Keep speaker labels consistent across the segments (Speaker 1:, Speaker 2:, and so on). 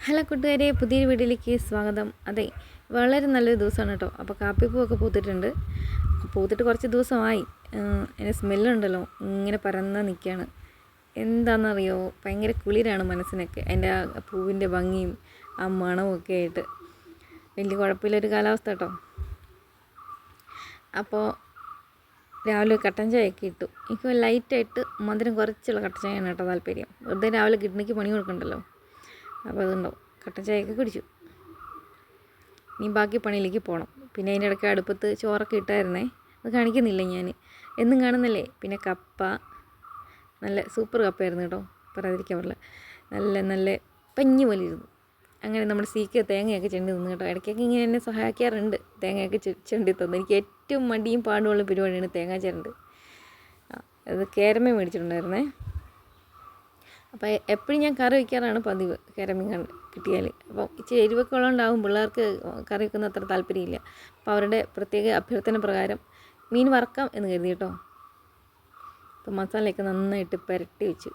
Speaker 1: Hello കൂട്ടുകാരെ, പുതിയൊരു വീഡിയോയിലേക്ക് സ്വാഗതം. അതെ, വളരെ നല്ലൊരു ദിവസമാണ് കേട്ടോ. അപ്പോൾ കാപ്പിപ്പൂവൊക്കെ പൂത്തിട്ടുണ്ട്. പൂത്തിട്ട് കുറച്ച് ദിവസമായി. അതിൻ്റെ സ്മെല്ലുണ്ടല്ലോ, ഇങ്ങനെ പരന്ന് നിൽക്കുകയാണ്. എന്താണെന്നറിയോ, ഭയങ്കര കുളിരാണ് മനസ്സിനൊക്കെ. അതിൻ്റെ ആ പൂവിൻ്റെ ഭംഗിയും ആ മണമൊക്കെ ആയിട്ട് വലിയ കുഴപ്പമില്ലൊരു കാലാവസ്ഥ കേട്ടോ. അപ്പോൾ രാവിലെ കട്ടൻ ചായയൊക്കെ ഇട്ടു. എനിക്ക് ലൈറ്റായിട്ട് മധുരം കുറച്ചുള്ള കട്ടൻ ചായയാണ് കേട്ടോ താല്പര്യം. വെറുതെ രാവിലെ കിഡ്നിക്ക് പണി കൊടുക്കണ്ടല്ലോ. അപ്പോൾ അതുണ്ടാവും. കട്ടൻ ചായയൊക്കെ കുടിച്ചു. ഇനി ബാക്കി പണിയിലേക്ക് പോകണം. പിന്നെ അതിൻ്റെ ഇടയ്ക്ക് അടുപ്പത്ത് ചോറൊക്കെ ഇട്ടായിരുന്നേ, അത് കാണിക്കുന്നില്ല ഞാൻ, എന്നും കാണുന്നല്ലേ. പിന്നെ കപ്പ, നല്ല സൂപ്പർ കപ്പയായിരുന്നു കേട്ടോ, പറയാതിരിക്കാൻ പറ്റില്ല. നല്ല പഞ്ഞി പോലെ ഇരുന്നു. അങ്ങനെ നമ്മുടെ സീക്ക് തേങ്ങയൊക്കെ ചെണ്ടി തന്നു കേട്ടോ. ഇടയ്ക്കൊക്കെ ഇങ്ങനെ എന്നെ സഹായിക്കാറുണ്ട്, തേങ്ങയൊക്കെ ചെണ്ടി തന്നു. എനിക്ക് ഏറ്റവും മടിയും പാടുമുള്ള പരിപാടിയാണ് തേങ്ങ ചിരണ്ട്. അത് കേരമ മേടിച്ചിട്ടുണ്ടായിരുന്നേ. അപ്പോൾ എപ്പോഴും ഞാൻ കറി വയ്ക്കാറാണ് പതിവ്, കേരമീൻ കിട്ടിയാൽ. അപ്പോൾ ഇച്ചിരി എരിവൊക്കെ ഉള്ളതുകൊണ്ടാവും പിള്ളേർക്ക് കറി വയ്ക്കുന്ന അത്ര താല്പര്യമില്ല. അപ്പോൾ അവരുടെ പ്രത്യേക അഭ്യർത്ഥന പ്രകാരം മീൻ വറക്കാം എന്ന് കരുതി കേട്ടോ. അപ്പോൾ മസാലയൊക്കെ നന്നായിട്ട് പുരട്ടി വെച്ചു.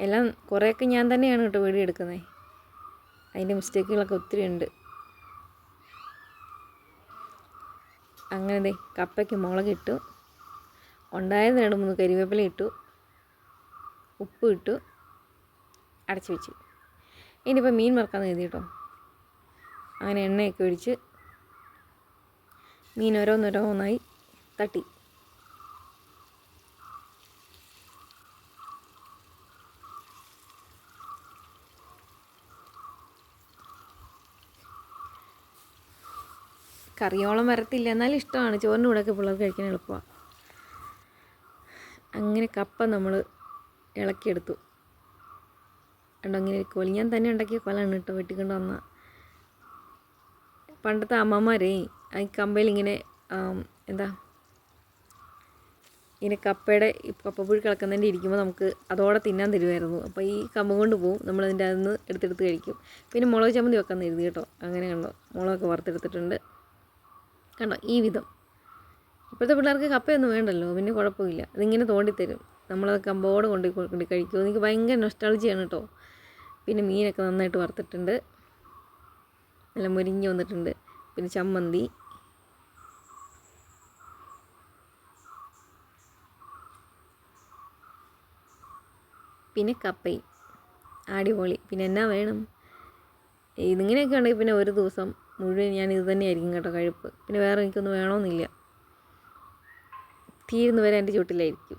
Speaker 1: എല്ലാം കുറേയൊക്കെ ഞാൻ തന്നെയാണ് കേട്ടോ വീഡിയോ എടുക്കുന്നത്. അതിൻ്റെ മിസ്റ്റേക്കുകളൊക്കെ ഒത്തിരി ഉണ്ട്. അങ്ങനെ കപ്പയ്ക്ക് മുളകിട്ടു, ഉണ്ടായിരുന്ന 2-3 കരിവേപ്പില ഇട്ടു, ഉപ്പ് ഇട്ടു, അടച്ചു വെച്ചു. ഇനിയിപ്പോൾ മീൻ വറുക്കാമെന്ന് കരുതി കേട്ടോ. അങ്ങനെ എണ്ണയൊക്കെ ഒഴിച്ച് മീൻ ഓരോന്നോരോന്നായി തട്ടി. കറിയോളം വരത്തില്ല, എന്നാലും ഇഷ്ടമാണ്. ചോറിൻ്റെ കൂടെയൊക്കെ പിള്ളേർക്ക് കഴിക്കാൻ എളുപ്പമാണ്. അങ്ങനെ കപ്പ നമ്മൾ ഇളക്കിയെടുത്തു. കണ്ടോ, ഇങ്ങനെ കോലി ഞാൻ തന്നെ ഉണ്ടാക്കിയ കൊലാണ് കേട്ടോ, വെട്ടിക്കൊണ്ട് വന്ന. പണ്ടത്തെ അമ്മമാരേ ഈ കമ്പയിൽ ഇങ്ങനെ ഇങ്ങനെ കപ്പയുടെ കപ്പപ്പുഴി കിളക്കുന്നതിൻ്റെ ഇരിക്കുമ്പോൾ നമുക്ക് അതോടെ തിന്നാൻ തരുമായിരുന്നു. അപ്പോൾ ഈ കമ്പം കൊണ്ട് പോവും, നമ്മളതിൻ്റെ അകത്ത് എടുത്തെടുത്ത് കഴിക്കും. പിന്നെ മുളക് ചമ്മന്തി വെക്കാൻ എഴുതി കേട്ടോ. അങ്ങനെ കണ്ടോ, മുളകൊക്കെ വറുത്തെടുത്തിട്ടുണ്ട്. കണ്ടോ ഈ വിധം. ഇപ്പോഴത്തെ പിള്ളേർക്ക് കപ്പയൊന്നും വേണ്ടല്ലോ, പിന്നെ കുഴപ്പമില്ല, അതിങ്ങനെ തോണ്ടിത്തരും. നമ്മളത് കമ്പോടെ കൊണ്ട് കഴിക്കും. എനിക്ക് ഭയങ്കര നൊസ്റ്റാൾജിയാണ് കേട്ടോ. പിന്നെ മീനൊക്കെ നന്നായിട്ട് വറുത്തിട്ടുണ്ട്, നല്ല മുരിഞ്ഞ് വന്നിട്ടുണ്ട്. പിന്നെ ചമ്മന്തി, പിന്നെ കപ്പയും, അടിപൊളി. പിന്നെ എന്നാ വേണം, ഇതിങ്ങനെയൊക്കെ ഉണ്ടെങ്കിൽ പിന്നെ ഒരു ദിവസം മുഴുവൻ ഞാൻ ഇത് തന്നെയായിരിക്കും കേട്ടോ കഴിപ്പ്. പിന്നെ വേറെ എനിക്കൊന്നും വേണമെന്നില്ല, തീരുന്ന വരെ എൻ്റെ ചുട്ടിലായിരിക്കും.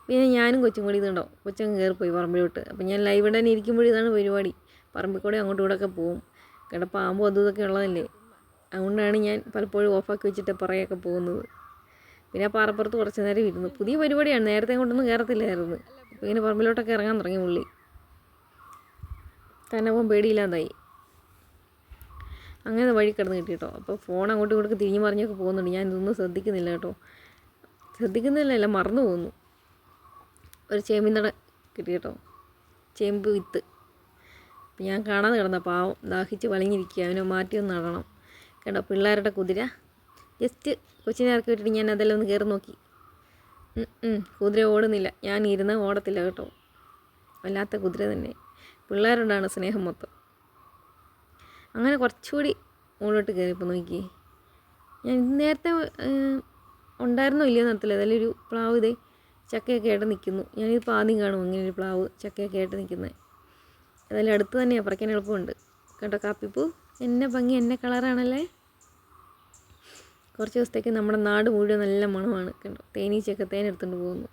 Speaker 1: പിന്നെ ഞാനും കൊച്ചും കൂടി ഇതുണ്ടോ, കൊച്ചങ്ങ് കയറിപ്പോയി പറമ്പിലോട്ട്. അപ്പോൾ ഞാൻ ലൈവ് ഇടാൻ ഇരിക്കുമ്പോഴും ഇതാണ് പരിപാടി. പറമ്പിൽ കൂടെ അങ്ങോട്ടും ഇവിടെയൊക്കെ പോവും. കേട്ടോ, പാമ്പും അതും ഇതൊക്കെ ഉള്ളതല്ലേ. അതുകൊണ്ടാണ് ഞാൻ പലപ്പോഴും ഓഫാക്കി വെച്ചിട്ട് പുറകെയൊക്കെ പോകുന്നത്. പിന്നെ ആ പാറപ്പുറത്ത് കുറച്ച് നേരം ഇരുന്നു. പുതിയ പരിപാടിയാണ്, നേരത്തെ കൊണ്ടൊന്നും കയറത്തില്ലായിരുന്നു. അപ്പോൾ ഇങ്ങനെ പറമ്പിലോട്ടൊക്കെ ഇറങ്ങാൻ തുടങ്ങി പുള്ളി. തന്നെ പോകാൻ പേടിയില്ലാതായി. അങ്ങനെ വഴി കിടന്ന് കിട്ടി കേട്ടോ. അപ്പോൾ ഫോൺ അങ്ങോട്ടും ഇങ്ങോട്ടൊക്കെ തിരിഞ്ഞ് മറിഞ്ഞൊക്കെ പോകുന്നുണ്ട്. ഞാൻ ഇതൊന്നും ശ്രദ്ധിക്കുന്നില്ല കേട്ടോ. ശ്രദ്ധിക്കുന്നില്ല, മറന്നു പോകുന്നു. ഒരു ചേമ്പിന്തട കിട്ടി കേട്ടോ, ചേമ്പ് വിത്ത്. അപ്പം ഞാൻ കാണാതെ കിടന്ന പാവം ദാഹിച്ച് വലിഞ്ഞിരിക്കുക, അവനെ മാറ്റിയൊന്ന് നടണം കേട്ടോ. പിള്ളേരുടെ കുതിര ജസ്റ്റ് കൊച്ചിനെ ഇറക്കി വിട്ടിട്ട് ഞാൻ അതെല്ലാം ഒന്ന് കയറി നോക്കി. കുതിര ഓടുന്നില്ല, ഞാൻ ഇരുന്ന് ഓടത്തില്ല കേട്ടോ. വല്ലാത്ത കുതിര തന്നെ. പിള്ളേരോടാണ് സ്നേഹം മൊത്തം. അങ്ങനെ കുറച്ചുകൂടി മുകളിലോട്ട് കയറിയപ്പോൾ നോക്കി, ഞാൻ നേരത്തെ ഉണ്ടായിരുന്നോ ഇല്ലയോ എന്നറിയത്തില്ല. അതിലൊരു പ്ലാവ് ഇതേ ചക്കയൊക്കെ ആയിട്ട് നിൽക്കുന്നു. ഞാനിതിപ്പോൾ ആദ്യം കാണും ഇങ്ങനെ ഒരു പ്ലാവ് ചക്കയൊക്കെ ആയിട്ട് നിൽക്കുന്നത്. അതെല്ലാം അടുത്ത് തന്നെയാണ്, പറിക്കാൻ എളുപ്പമുണ്ട് കേട്ടോ. കാപ്പിപ്പൂ എന്നെ ഭംഗി, എന്നെ കളറാണല്ലേ. കുറച്ച് ദിവസത്തേക്ക് നമ്മുടെ നാട് മുഴുവൻ നല്ല മണമാണ് കേട്ടോ. തേനീച്ചയൊക്കെ തേനെടുത്തുകൊണ്ട് പോകുന്നു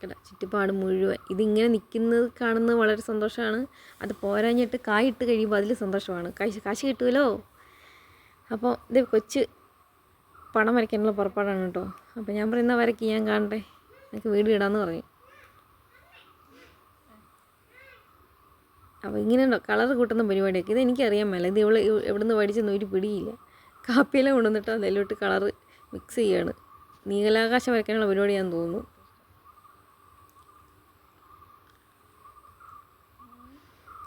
Speaker 1: കേട്ടോ. ചുറ്റുപാട് മുഴുവൻ ഇതിങ്ങനെ നിൽക്കുന്നത് കാണുന്നത് വളരെ സന്തോഷമാണ്. അത് പോരാഞ്ഞിട്ട് കായിട്ട് കഴിയുമ്പോൾ അതിൽ സന്തോഷമാണ്. കാശ് കിട്ടുമല്ലോ. അപ്പോൾ ഇത് കൊച്ച് പണം വരയ്ക്കാനുള്ള പുറപ്പാടാണ് കേട്ടോ. അപ്പോൾ ഞാൻ പറയുന്ന വരയ്ക്ക് ഞാൻ കാണട്ടെ, എനിക്ക് വീഡിയോ ഇടാമെന്ന് പറഞ്ഞു. അപ്പോൾ ഇങ്ങനെ ഉണ്ടോ കളർ കൂട്ടുന്ന പരിപാടിയൊക്കെ, ഇത് എനിക്കറിയാൻ മേല. ഇത് എവിടെ നിന്ന് പഠിച്ചെന്ന് ഒരു പിടിയില്ല. കാപ്പിയെല്ലാം കൊണ്ടുവന്നിട്ട് അതിലോട്ട് കളറ് മിക്സ് ചെയ്യാണ്. നീലാകാശം വരയ്ക്കാനുള്ള പരിപാടിയാണെന്ന് തോന്നുന്നു.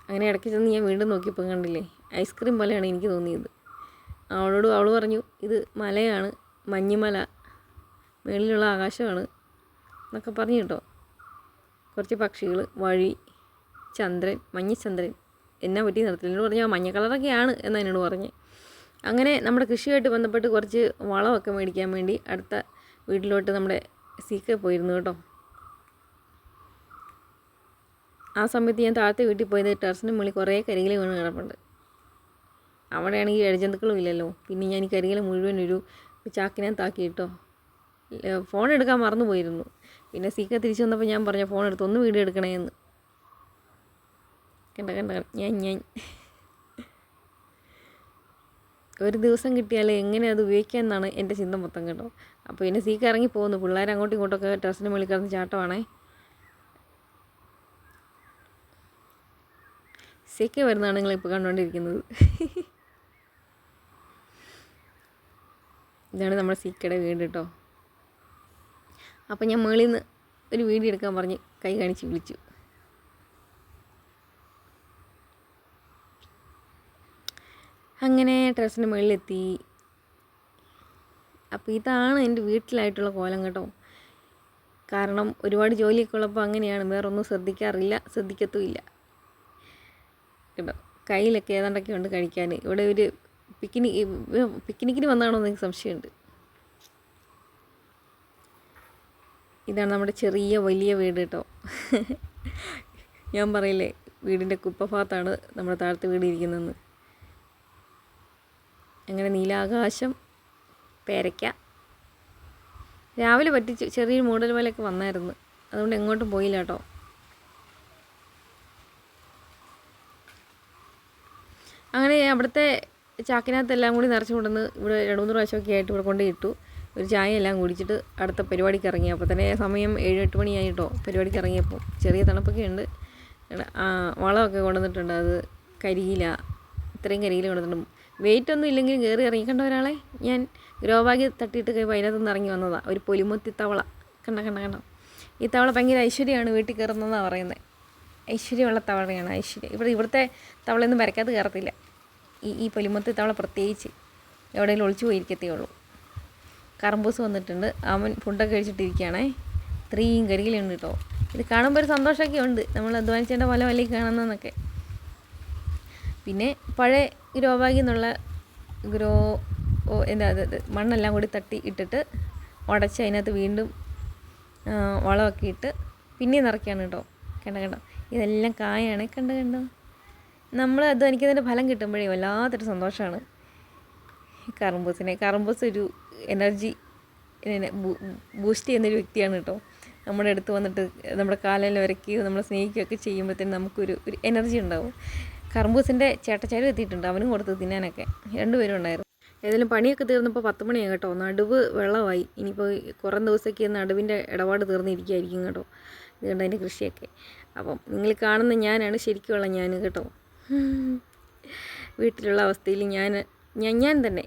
Speaker 1: അങ്ങനെ ഇടയ്ക്ക് ചെന്ന് ഞാൻ വീണ്ടും നോക്കിയപ്പോൾ കണ്ടില്ലേ, ഐസ്ക്രീം പോലെയാണ് എനിക്ക് തോന്നിയത്. അവൾ പറഞ്ഞു ഇത് മലയാണ്, മഞ്ഞുമല, മേളിലുള്ള ആകാശമാണ്. എന്നൊക്കെ പറഞ്ഞു കേട്ടോ. കുറച്ച് പക്ഷികൾ, വഴി, ചന്ദ്രൻ, മഞ്ഞച്ചന്ദ്രൻ, എന്നെ പറ്റി നിർത്തില്ല. എന്നോട് പറഞ്ഞാൽ മഞ്ഞ കളറൊക്കെയാണ് എന്നാണ് എന്നോട് പറഞ്ഞ്. അങ്ങനെ നമ്മുടെ കൃഷിയായിട്ട് ബന്ധപ്പെട്ട് കുറച്ച് വളമൊക്കെ മേടിക്കാൻ വേണ്ടി അടുത്ത വീട്ടിലോട്ട് നമ്മുടെ സീക്ക പോയിരുന്നു കേട്ടോ. ആ സമയത്ത് ഞാൻ താഴത്തെ വീട്ടിൽ പോയത് ടെറസിന് മുകളിൽ കുറേ കരികില വീണ് കിടപ്പുണ്ട്. അവിടെയാണെങ്കിൽ ഇഴജന്തുക്കളും ഇല്ലല്ലോ. പിന്നെ ഞാൻ ഈ കരികില മുഴുവൻ ഒരു ചാക്കിനകത്താക്കി കേട്ടോ. ഫോൺ എടുക്കാൻ മറന്നു പോയിരുന്നു. പിന്നെ സീക്ക തിരിച്ചു വന്നപ്പോൾ ഞാൻ പറഞ്ഞു ഫോൺ എടുത്ത് ഒന്ന് വീഡിയോ എടുക്കണേന്ന്. കണ്ട ഞാൻ ഒരു ദിവസം കിട്ടിയാൽ എങ്ങനെ അത് ഉപയോഗിക്കാമെന്നാണ് എൻ്റെ ചിന്ത മൊത്തം കേട്ടോ. അപ്പോൾ പിന്നെ സീക്ക ഇറങ്ങി പോകുന്നു. പിള്ളേർ അങ്ങോട്ടും ഇങ്ങോട്ടൊക്കെ ടെറസിന് മുകളിൽ കിടന്ന് ചാട്ടമാണേ. സീക്ക വരുന്നതാണ് നിങ്ങളിപ്പോൾ കണ്ടുകൊണ്ടിരിക്കുന്നത്. ഇതാണ് നമ്മുടെ സീക്കയുടെ വീട് കേട്ടോ. അപ്പം ഞാൻ മുകളിൽ നിന്ന് ഒരു വീഡിയോ എടുക്കാൻ പറഞ്ഞ് കൈ കാണിച്ച് വിളിച്ചു. അങ്ങനെ ടെറസിൻ്റെ മുകളിലെത്തി. അപ്പോൾ ഇതാണ് എൻ്റെ വീട്ടിലായിട്ടുള്ള കോലം കേട്ടോ. കാരണം ഒരുപാട് ജോലിയൊക്കെ ഉള്ളപ്പോൾ അങ്ങനെയാണ്, വേറൊന്നും ശ്രദ്ധിക്കത്തുമില്ല കേട്ടോ. കയ്യിലൊക്കെ ഏതാണ്ടൊക്കെ ഉണ്ട് കഴിക്കാൻ. ഇവിടെ ഒരു പിക്നിക്കിന് വന്നാണോ എന്ന് എനിക്ക് സംശയമുണ്ട്. ഇതാണ് നമ്മുടെ ചെറിയ വലിയ വീട് കേട്ടോ. ഞാൻ പറയില്ലേ വീടിൻ്റെ കുപ്പഭാഗത്താണ് നമ്മുടെ താഴത്തെ വീട് ഇരിക്കുന്നതെന്ന്. അങ്ങനെ നീലാകാശം, പേരയ്ക്ക. രാവിലെ പറ്റിച്ച് ചെറിയൊരു മൂടൽ പോലെയൊക്കെ വന്നായിരുന്നു. അതുകൊണ്ട് എങ്ങോട്ടും പോയില്ല കേട്ടോ. അങ്ങനെ അവിടുത്തെ ചാക്കിനകത്തെല്ലാം കൂടി നിറച്ച് കൊണ്ടുവന്ന് ഇവിടെ 2-3 പ്രാവശ്യമൊക്കെ ആയിട്ട് ഇവിടെ കൊണ്ട് ഇട്ടു. ഒരു ചായ എല്ലാം കുടിച്ചിട്ട് അടുത്ത പരിപാടിക്ക് ഇറങ്ങി. അപ്പോൾ തന്നെ സമയം 7-8 മണിയായിട്ടോ പരിപാടിക്ക് ഇറങ്ങിയപ്പോൾ. ചെറിയ തണുപ്പൊക്കെ ഉണ്ട്. വളമൊക്കെ കൊണ്ടുവന്നിട്ടുണ്ട്. അത് കരിയില, ഇത്രയും കരിയില കൊണ്ടുവന്നിട്ടുണ്ട്. വെയിറ്റ് ഒന്നും ഇല്ലെങ്കിലും കയറി ഇറങ്ങി. കണ്ട ഒരാളെ ഞാൻ ഗ്രോ ബാഗ് തട്ടിയിട്ട് അതിനകത്ത് നിന്ന് ഇറങ്ങി വന്നതാണ്. ഒരു പൊലിമുത്തി തവള. കണ്ടോ. ഈ തവള ഭയങ്കര ഐശ്വര്യമാണ് വീട്ടിൽ കയറുന്നതെന്നാണ് പറയുന്നത്. ഐശ്വര്യമുള്ള തവളയാണ് ഐശ്വര്യം. ഇവിടുത്തെ തവളയൊന്നും വരയ്ക്കാതെ കയറത്തില്ല. ഈ പൊലിമുത്തി തവള പ്രത്യേകിച്ച് എവിടെയെങ്കിലും ഒളിച്ചു പോയിരിക്കത്തേ ഉള്ളൂ. കറമ്പൂസ് വന്നിട്ടുണ്ട്. അവൻ ഫുഡൊക്കെ കഴിച്ചിട്ടിരിക്കുകയാണേ. ഇത്രയും കരികിലുണ്ട് കേട്ടോ. ഇത് കാണുമ്പോൾ ഒരു സന്തോഷമൊക്കെ ഉണ്ട്. നമ്മൾ അധ്വാനിച്ചതിൻ്റെ ഫലമല്ലേ കാണുന്നതെന്നൊക്കെ. പിന്നെ പഴയ ഗ്രോ ബാഗിൽ നിന്നുള്ള മണ്ണെല്ലാം കൂടി തട്ടി ഇട്ടിട്ട് ഉടച്ച് അതിനകത്ത് വീണ്ടും വളമൊക്കെ ഇട്ട് പിന്നെ നിറയ്ക്കുകയാണ് കേട്ടോ. കണ്ടോ ഇതെല്ലാം കായാണ്. കണ്ടോ നമ്മൾ അധ്വാനിക്കുന്നതിൻ്റെ ഫലം കിട്ടുമ്പോഴേ വല്ലാത്തൊരു സന്തോഷമാണ്. കറമ്പൂസ് ഒരു എനർജി ബൂസ്റ്റ് ചെയ്യുന്നൊരു വ്യക്തിയാണ് കേട്ടോ. നമ്മുടെ അടുത്ത് വന്നിട്ട് നമ്മുടെ കാലിൽ വരയ്ക്കുകയോ നമ്മളെ സ്നേഹിക്കുകയൊക്കെ ചെയ്യുമ്പോഴത്തേനും നമുക്കൊരു എനർജി ഉണ്ടാവും. കറമ്പൂസിൻ്റെ ചേട്ടച്ചാരും എത്തിയിട്ടുണ്ട്. അവനും കൊടുത്ത് തിന്നാനൊക്കെ 2 പേരും ഉണ്ടായിരുന്നു. ഏതായാലും പണിയൊക്കെ തീർന്നപ്പോൾ 10 മണിയാണ് കേട്ടോ. നടുവ് വെള്ളമായി. ഇനിയിപ്പോൾ കുറേ ദിവസത്തേക്ക് നടുവിൻ്റെ ഇടപാട് തീർന്നിരിക്കുകയായിരിക്കും കേട്ടോ. ഇതുകൊണ്ട് അതിൻ്റെ കൃഷിയൊക്കെ. അപ്പം നിങ്ങൾ കാണുന്ന ഞാനാണ് ശരിക്കുമുള്ള ഞാൻ കേട്ടോ. വീട്ടിലുള്ള അവസ്ഥയിൽ ഞാൻ തന്നെ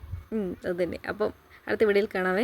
Speaker 1: അത് തന്നെ. അപ്പം അടുത്ത വീഡിയോയിൽ കാണാവേ.